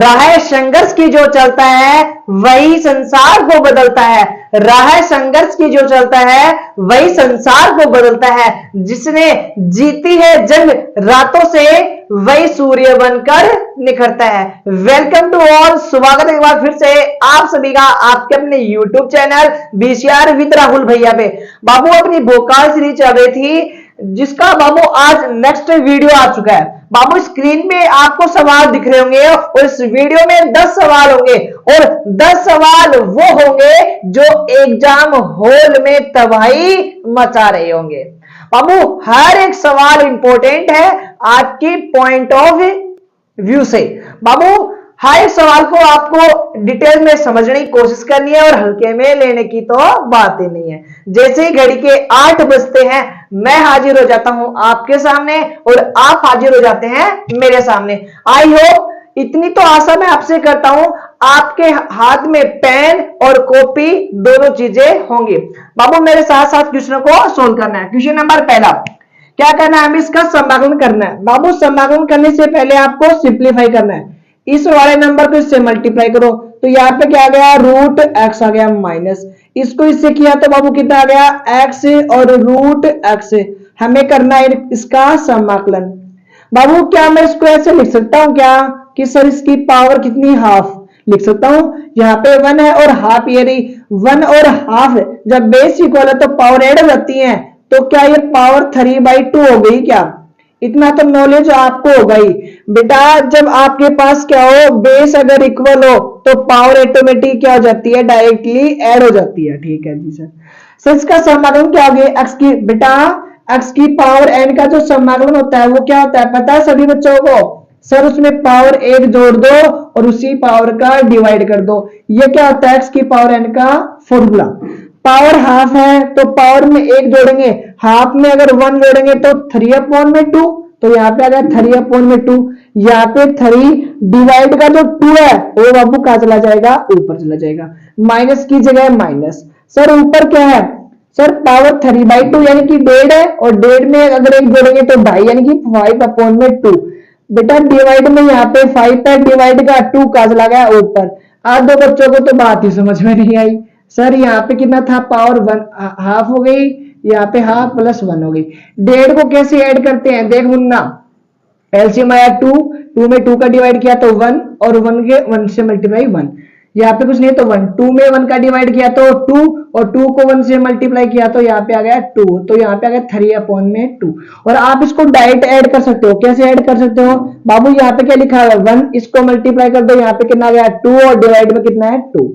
राह संघर्ष की जो चलता है वही संसार को बदलता है। राह संघर्ष की जो चलता है वही संसार को बदलता है। जिसने जीती है जंग रातों से वही सूर्य बनकर निखरता है। वेलकम टू ऑल, स्वागत है एक बार फिर से आप सभी का आपके अपने YouTube channel BCR with Rahul भैया पे। बाबू अपनी भोकाल सीरीज चल रही थी जिसका बाबू आज नेक्स्ट वीडियो आ चुका है। बाबू स्क्रीन पे आपको सवाल दिख रहे होंगे और इस वीडियो में 10 सवाल होंगे और 10 सवाल वो होंगे जो एग्जाम हॉल में तबाही मचा रहे होंगे। बाबू हर एक सवाल इंपॉर्टेंट है आपकी पॉइंट ऑफ व्यू से। बाबू हर एक सवाल को आपको डिटेल में समझने की कोशिश करनी है और हल्के में लेने की तो बात ही नहीं है। जैसे ही घड़ी के 8 बजते हैं मैं हाजिर हो जाता हूं आपके सामने और आप हाजिर हो जाते हैं मेरे सामने। आई होप इतनी तो आशा मैं आपसे करता हूं आपके हाथ में पेन और कॉपी दोनों चीजें होंगी। बाबू मेरे साथ साथ क्वेश्चन को सोल्व करना है। क्वेश्चन नंबर पहला, क्या करना है, हमें इसका समाकलन करना है। बाबू समाकलन करने से पहले आपको सिंप्लीफाई करना है। इस वाले नंबर को इससे मल्टीप्लाई करो तो यहाँ पे क्या आ गया, रूट एक्स आ गया माइनस, इसको इससे किया तो बाबू कितना आ गया, एक्स और रूट एक्स। हमें करना है इसका समाकलन। बाबू क्या मैं इसको ऐसे लिख सकता हूं क्या कि सर इसकी पावर कितनी, हाफ लिख सकता हूं। यहाँ पे 1 है और हाफ, ये रही 1 और हाफ। जब बेस इक्वल है तो पावर ऐड हो जाती है, तो क्या ये पावर 3/2 हो गई क्या? इतना तो नॉलेज आपको होगा ही बेटा। जब आपके पास क्या हो, बेस अगर इक्वल हो तो पावर ऑटोमेटिक क्या हो जाती है, डायरेक्टली ऐड हो जाती है। ठीक है जी सर। सर इसका समाकलन क्या हो गया, एक्स की बेटा एक्स की पावर एन का जो समाकलन होता है वो क्या होता है पता है सभी बच्चों को? सर उसमें पावर 1 जोड़ दो और उसी पावर का डिवाइड कर दो। ये क्या होता है, एक्स की पावर एन का फॉर्मूला। पावर हाफ है तो पावर में 1 जोड़ेंगे, हाफ में अगर 1 जोड़ेंगे तो 3/2, तो यहाँ पे आ गया 3/2। यहाँ पे 3 डिवाइड का जो 2 है वो बाबू कहा चला जाएगा, ऊपर चला जाएगा, माइनस की जगह माइनस। सर ऊपर क्या है, सर पावर 3/2 यानी कि 1.5 है और 1.5 में अगर 1 जोड़ेंगे तो 2.5 यानी कि 5/2। बेटा डिवाइड में यहाँ पे 5 है, डिवाइड का 2 कहा चला गया ऊपर। आज दो बच्चों को तो बात ही समझ में नहीं आई। सर यहाँ पे कितना था, पावर 1 हाफ हो गई, यहाँ पे हाफ प्लस 1 हो गई। 1.5 को कैसे ऐड करते हैं देख मुन्ना, एलसीएम आया 2 में 2 का डिवाइड किया तो 1 और 1 से मल्टीप्लाई 1। यहाँ पे कुछ नहीं तो 1, 2 में 1 का डिवाइड किया तो 2 और 2 को 1 से मल्टीप्लाई किया तो यहाँ पे आ गया 2, तो यहाँ पे आ गया 3/2। और आप इसको डायरेक्ट ऐड कर सकते हो। कैसे ऐड कर सकते हो बाबू, यहाँ पे क्या लिखा है 1, इसको मल्टीप्लाई कर दो, यहाँ पे कितना आ गया 2 और डिवाइड में कितना है 2,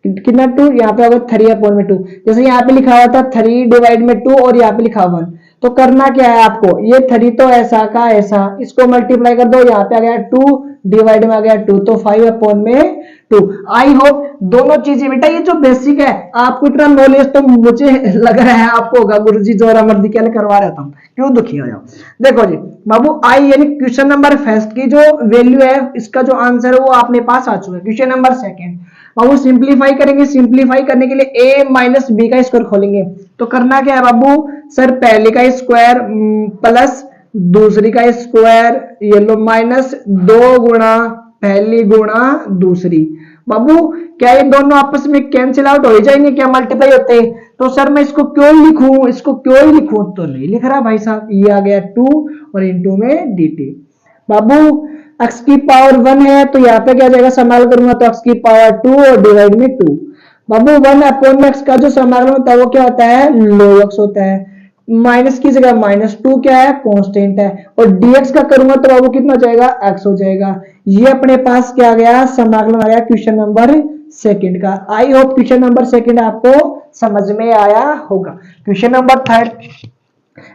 कितना 2, यहाँ पे होगा 3/2। जैसे यहाँ पे लिखा हुआ था 3 डिवाइड में 2 और यहाँ पे लिखा 1, तो करना क्या है आपको, ये 3 तो ऐसा का ऐसा, इसको मल्टीप्लाई कर दो, यहाँ पे आ गया 2 डिवाइड में आ गया 2, तो 5/2। आई होप दोनों चीजें बेटा ये जो बेसिक है आपको इतना नॉलेज तो मुझे लग रहा है आपको होगा। गुरुजी जोरा मर्दी क्या करवा रहता हूँ, क्यों दुखी हो जाओ। देखो जी बाबू आई यानी क्वेश्चन नंबर फर्स्ट की जो वैल्यू है, इसका जो आंसर है वो अपने पास आ चुका है। क्वेश्चन नंबर सेकंड बाबू सिंप्लीफाई करेंगे। सिंप्लीफाई करने के लिए a माइनस बी का स्क्वायर खोलेंगे, तो करना क्या है बाबू, सर पहले का स्क्वायर प्लस दूसरी का स्क्वायर, ये लो माइनस 2 गुणा पहली गुणा दूसरी। बाबू क्या ये दोनों आपस में कैंसिल आउट हो जाएंगे क्या, मल्टीप्लाई होते हैं? तो सर मैं इसको क्यों लिखूं, इसको क्यों ही लिखूं, तो नहीं लिख रहा भाई साहब। ये आ गया 2 और इनटू में dt। बाबू x की पावर 1 है तो यहाँ पे क्या जाएगा, समाकलन करूंगा तो x की पावर 2 और डिवाइड में 2। बाबू 1/x का जो समाकलन होता है वो क्या होता है, log x होता है। माइनस की जगह -2 क्या है, कांस्टेंट है, और dx का करूंगा तो बाबू कितना हो जाएगा, x हो जाएगा। ये अपने पास क्या आ गया, समाकलन आ गया क्वेश्चन नंबर सेकंड का। I hope question number second आपको समझ में आया होगा। क्वेश्चन नंबर थर्ड,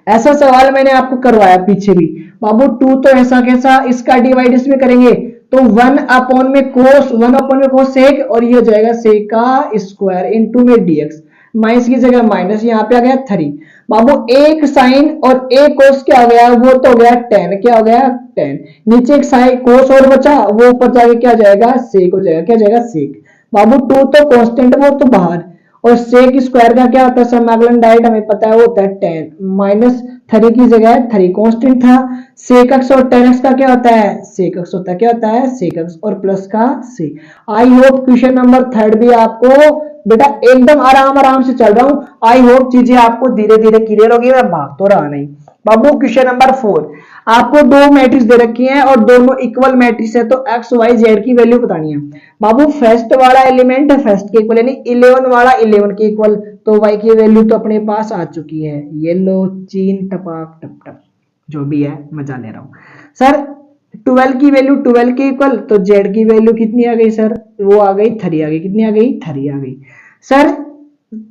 ऐसा सवाल मैंने आपको करवाया पीछे भी बाबू, 2 तो ऐसा कैसा, इसका डिवाइड इसमें करेंगे तो 1/में cos सेक और ये हो जाएगा सेक का स्क्वायर इनटू में dx, माइनस की जगह माइनस, यहाँ पे आ गया 3। बाबू एक साइन और एक कोस क्या हो गया, वो तो हो गया tan, क्या हो गया tan, नीचे एक साइन कोस और बचा, वो ऊपर जाके क्या जाएगा सेक हो जाएगा, क्या जाएगा सेक। बाबू 2 तो कांस्टेंट वो तो बाहर, और सेक स्क्वायर का क्या होता है समाकलन, डायरेक्ट हमें पता है वो होता है tan, माइनस 3 की जगह 3 कांस्टेंट था। sec x और tan x का क्या होता है, sec x होता है, क्या होता है sec x और प्लस का c। I hope question number 3 भी आपको बेटा एकदम आराम से चल रहा हूं, आई होप चीजें आपको धीरे धीरे क्लियर होगी, मैं भाग तो रहा नहीं। बाबू क्वेश्चन नंबर 4, आपको दो मैट्रिक्स दे रखी हैं और दोनों इक्वल मैट्रिक्स है, तो एक्स वाई जेड की वैल्यू बतानी है। बाबू फर्स्ट वाला एलिमेंट फर्स्ट के इक्वल यानी 11 वाला 11 के इक्वल, तो वाई की वैल्यू तो अपने पास आ चुकी है। ये लो चीन टपाक टप टप, जो भी है मजा ले रहा हूं सर। 12 की वैल्यू 12 के इक्वल, तो जेड की वैल्यू कितनी आ गई सर, वो आ गई 3 आ गई, कितनी आ गई 3 आ गई सर।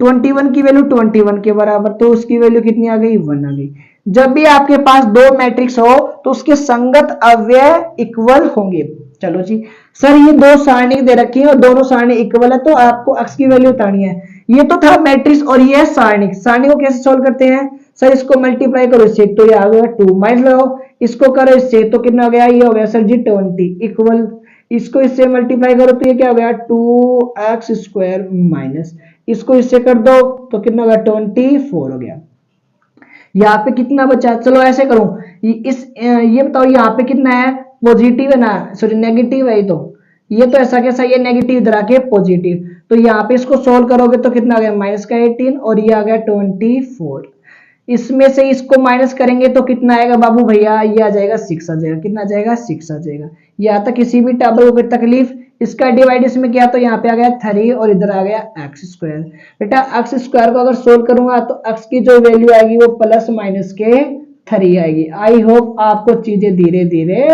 21 की वैल्यू 21 के बराबर, तो उसकी वैल्यू कितनी आ गई 1 आ गई। जब भी आपके पास दो मैट्रिक्स हो तो उसके संगत अव्यय इक्वल होंगे। चलो जी सर, ये दो सारणी दे रखी है और दोनों सारणी इक्वल है, तो आपको x की वैल्यू बतानी है। ये तो था मैट्रिक्स और ये है सारणी। सारणी को कैसे सोल्व करते हैं सर, इसको मल्टीप्लाई करो इससे, तो ये आ गया 2 माइनस लगाओ, इसको करो इससे, तो कितना हो गया, ये हो गया सर जी 20 इक्वल, इसको इससे मल्टीप्लाई करो तो ये क्या हो गया 2x स्क्वायर माइनस, इसको इससे कर दो तो कितना हो गया 24 हो गया। यहाँ पे कितना बचा, चलो ऐसे करूं, ये बताओ यहाँ पे कितना है, पॉजिटिव है ना, सॉरी नेगेटिव है, ये तो ऐसा कैसा, ये नेगेटिव इधर आके पॉजिटिव, तो यहाँ पे इसको सोल्व करोगे तो कितना आ गया माइनस का 18 और ये आ गया 24। इसमें से इसको माइनस करेंगे तो कितना आएगा बाबू भैया, ये आ जाएगा 6 आ जाएगा, कितना आ जाएगा 6 आ जाएगा। यहाँ तक किसी भी टेबल को तकलीफ, इसका डिवाइड इसमें किया तो यहाँ पे आ गया 3 और इधर आ गया एक्स स्क्वायर। बेटा एक्स स्क्वायर को अगर सोल्व करूंगा तो एक्स की जो वैल्यू आएगी वो प्लस माइनस के 3 आएगी। आई होप आपको चीजें धीरे धीरे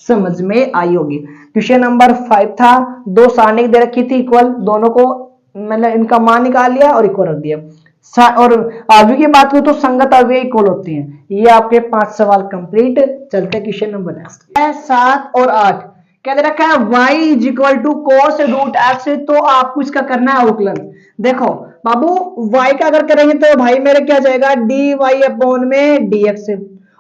समझ में आई होगी। क्वेश्चन नंबर 5 था, दो सारणी दे रखी थी इक्वल, दोनों को मतलब इनका मान निकाल लिया और इक्वल रख दिया, और अवयव की बात करूं तो संगत अवयव इक्वल होते हैं। ये आपके 5 सवाल कंप्लीट। चलते क्वेश्चन नंबर नेक्स्ट। 7 और 8 क्या दे रखा है, y is equal to cos root x, तो आपको इसका करना है अवकलन। देखो बाबू y का अगर करेंगे तो भाई मेरे क्या जाएगा dy अपॉन में dx,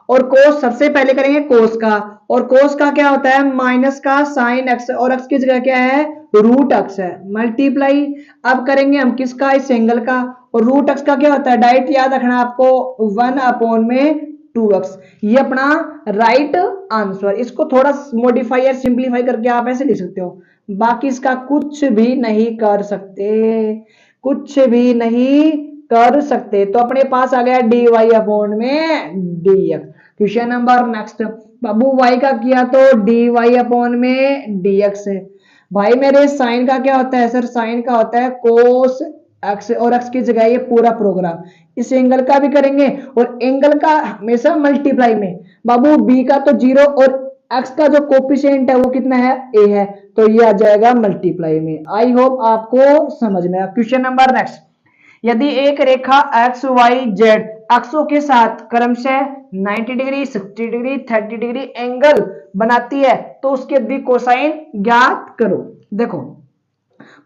और कोस सबसे पहले करेंगे कोस का, और कोस का क्या होता है माइनस का साइन एक्स, और एक्स की जगह क्या है रूट एक्स है, मल्टीप्लाई अब करेंगे हम किसका, इस एंगल का, और रूट एक्स का क्या होता है डायरेक्ट याद रखना आपको 1 अपॉन में 2x, ये अपना राइट आंसर। इसको थोड़ा मॉडिफाई या सिंप्लीफाई करके आप ऐसे लिख सकते हो, बाकी इसका कुछ भी नहीं कर सकते, कुछ भी नहीं कर सकते। तो अपने पास आ गया dy अपॉन में dx। क्वेश्चन नंबर नेक्स्ट, बाबू y का किया तो dy अपॉन में dx है। भाई मेरे साइन का क्या होता है सर, साइन का होता है कोस एक्स, और एक्स की जगह ये पूरा प्रोग्राम, इस एंगल का भी करेंगे और एंगल का हमेशा मल्टीप्लाई में। बाबू b का तो 0 और x का जो कोफिशिएंट है वो कितना है a है, तो ये आ जाएगा मल्टीप्लाई में। आई होप आपको समझ में आया। क्वेश्चन नंबर नेक्स्ट, यदि एक रेखा एक्स वाई जेड अक्षों के साथ क्रमशः 90 डिग्री 60 डिग्री 30 डिग्री एंगल बनाती है तो उसके द्वि कोसाइन ज्ञात करो। देखो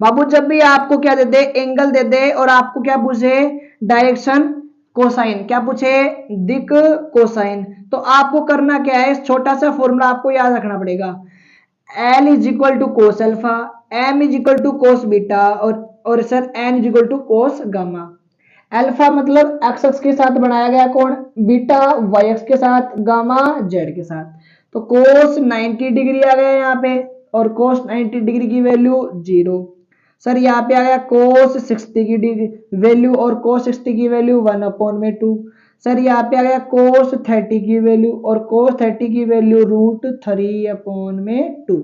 बाबू जब भी आपको क्या दे दे एंगल दे दे और आपको क्या पूछे डायरेक्शन कोसाइन, क्या पूछे दिक कोसाइन, तो आपको करना क्या है, छोटा सा फॉर्मूला आपको याद रखना पड़ेगा, L is equal to cos alpha, M is equal to cos beta, और sir N is equal to cos gamma. Alpha मतलब एक्स एक्स के साथ बनाया गया कोण, बीटा वाई एक्स के साथ, गामा जेड के साथ। तो कोस 90 डिग्री आ गया यहाँ पे, और कोस 90 डिग्री की वैल्यू 0। सर यहाँ पे आ गया कोस 60 की डिग्री वैल्यू, और कोस 60 की वैल्यू 1 अपॉन में 2। सर यहाँ पे आ गया कोस 30 की वैल्यू, और कोस 30 की वैल्यू रूट 3 अपॉन में 2।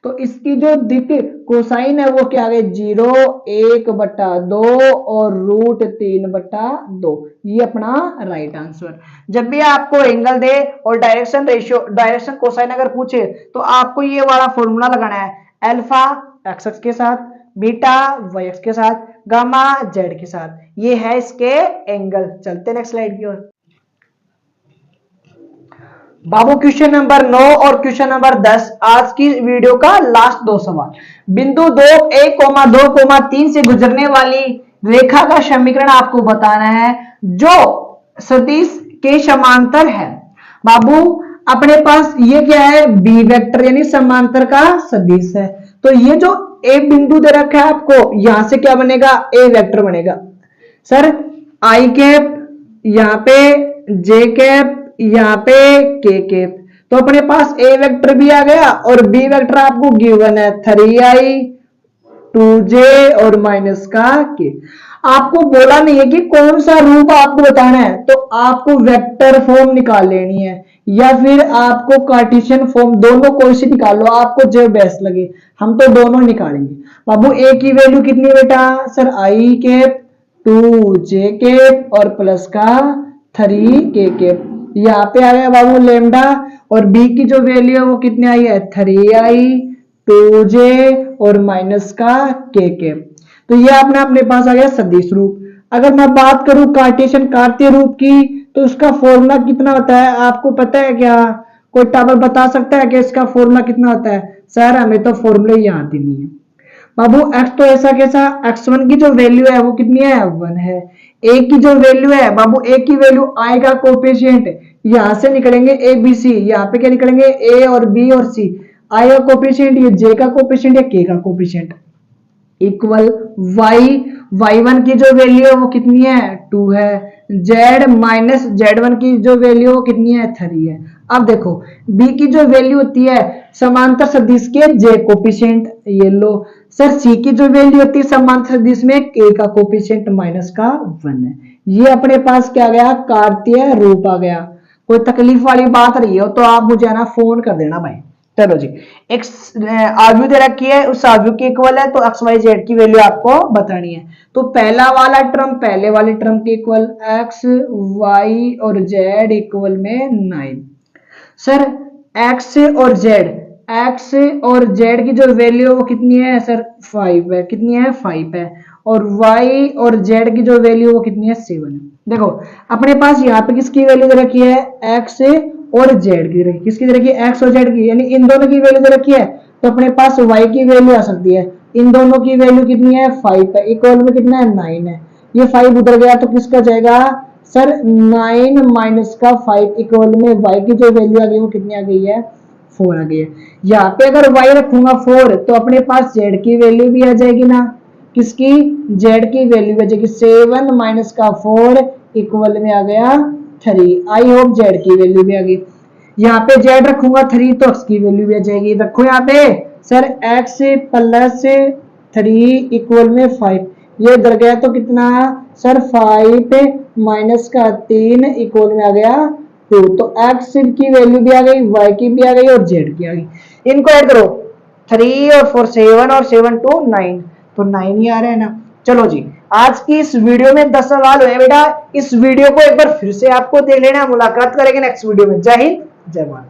तो इसकी जो दिक कोसाइन है वो क्या आ गई 0 1/2 और रूट 3/2, ये अपना राइट आंसर। जब भी आपको एंगल दे और डायरेक्शन रेशियो डायरेक्शन कोसाइन अगर पूछे तो आपको ये वाला फॉर्मूला लगाना है, अल्फा एक्स एक्स के साथ, बीटा वाई एक्स के साथ, गामा जेड के साथ, ये है इसके एंगल। चलते नेक्स्ट स्लाइड की ओर। बाबू क्वेश्चन नंबर 9 और क्वेश्चन नंबर 10 आज की वीडियो का लास्ट दो सवाल। बिंदु 2 1,2,3 से गुजरने वाली रेखा का समीकरण आपको बताना है जो सदिश के समांतर है। बाबू अपने पास ये क्या है बी वेक्टर यानी समांतर का सदिश है, तो ये जो ए बिंदु दे रखा है आपको, यहां से क्या बनेगा ए वेक्टर बनेगा। सर आई कैप यहाँ पे जे कैप, यहाँ पे के कैप। तो अपने पास ए वेक्टर भी आ गया और बी वेक्टर आपको गिवन है 3i 2j और माइनस का के। आपको बोला नहीं है कि कौन सा रूप आपको बताना है, तो आपको वेक्टर फॉर्म निकाल लेनी है या फिर आपको कार्टेशियन फॉर्म, दोनों कोई सी निकाल लो, आपको जो बेस्ट लगे। हम तो दोनों निकालेंगे। बाबू ए की वैल्यू कितनी बेटा? Sir I cap 2j cap और प्लस का 3k कैप। यहाँ पे आ गया बाबू लेमडा और बी की जो वैल्यू है वो कितनी आई है? 3i 2j और माइनस का के कैप। तो ये अपने पास आ गया सदिश रूप। अगर मैं बात करूं कार्टेशियन कार्तीय रूप की, तो उसका फॉर्मूला कितना होता है आपको पता है क्या? कोई टावर बता सकता है कि इसका फॉर्मूला कितना होता है? सर हमें तो फॉर्मूले याद ही नहीं है। बाबू x तो ऐसा कैसा, x1 की जो वैल्यू है वो कितनी है? 1 है। a की जो वैल्यू है बाबू, a की वैल्यू i का कोफिशिएंट, यहां से निकलेंगे a b c, यहाँ पे क्या निकलेंगे? a और b और c। i का कोफिशिएंट, ये j का कोफिशिएंट या k का कोफिशिएंट, इक्वल y1 की जो वैल्यू है वो कितनी है? 2 है। z माइनस z1 की जो वैल्यू वो कितनी है? 3 है। अब देखो b की जो वैल्यू होती है समांतर सदिश के j कोफिशिएंट, ये लो। सर c की जो वैल्यू होती है समांतर सदिश में k का कोफिशिएंट माइनस का 1 है। ये अपने पास क्या गया? कार्तीय रूप आ गया। कोई तकलीफ वाली बात रही हो तो आप मुझे ना फोन कर देना भाई। चलो जी, एक आव्यू दे रखी है, उस आव्यू के इक्वल है, तो एक्स वाई जेड की वैल्यू आपको बतानी है। तो पहला वाला टर्म पहले वाले टर्म के इक्वल, एक्स वाई और जेड इक्वल में 9। सर एक्स और जेड की जो वैल्यू है वो कितनी है? सर 5 है। कितनी है? 5 है। और y और z की जो वैल्यू वो कितनी है? 7 है। देखो अपने पास यहाँ पे किसकी वैल्यू दे रखी है? x और z की दे रखी, किसकी दे रखी है? x और z की, यानी इन दोनों की वैल्यू दे रखी है। तो अपने पास y की वैल्यू आ सकती है, इन दोनों की वैल्यू कितनी है? 5 है। इक्वल में कितना है? 9 है। ये 5 उधर गया तो किसका जाएगा? सर 9 माइनस का 5 इक्वल में y की जो वैल्यू आ गई वो कितनी आ गई है? 4 आ गई है। यहाँ पे अगर y रखूंगा 4 तो अपने पास z की वैल्यू भी आ जाएगी ना, किसकी? z की वैल्यू आ जाएगी 7 माइनस का 4 इक्वल में आ गया 3। आई होप z की वैल्यू भी आ गई। यहाँ पे z रखूंगा 3 तो x की वैल्यू भी आ जाएगी। रखो यहाँ पे सर x प्लस 3 इक्वल में 5, ये इधर गया तो कितना? सर 5 माइनस का 3 इक्वल में आ गया 2। तो x की वैल्यू भी आ गई, y की भी आ गई और z की आ गई। इनको ऐड करो, 3 और 4 7 और 7 2 9, तो 9 ही आ रहा है ना। चलो जी, आज की इस वीडियो में 10 सवाल हुए बेटा। इस वीडियो को एक बार फिर से आपको देख लेना। मुलाकात करेंगे नेक्स्ट वीडियो में। जय हिंद, जय भारत।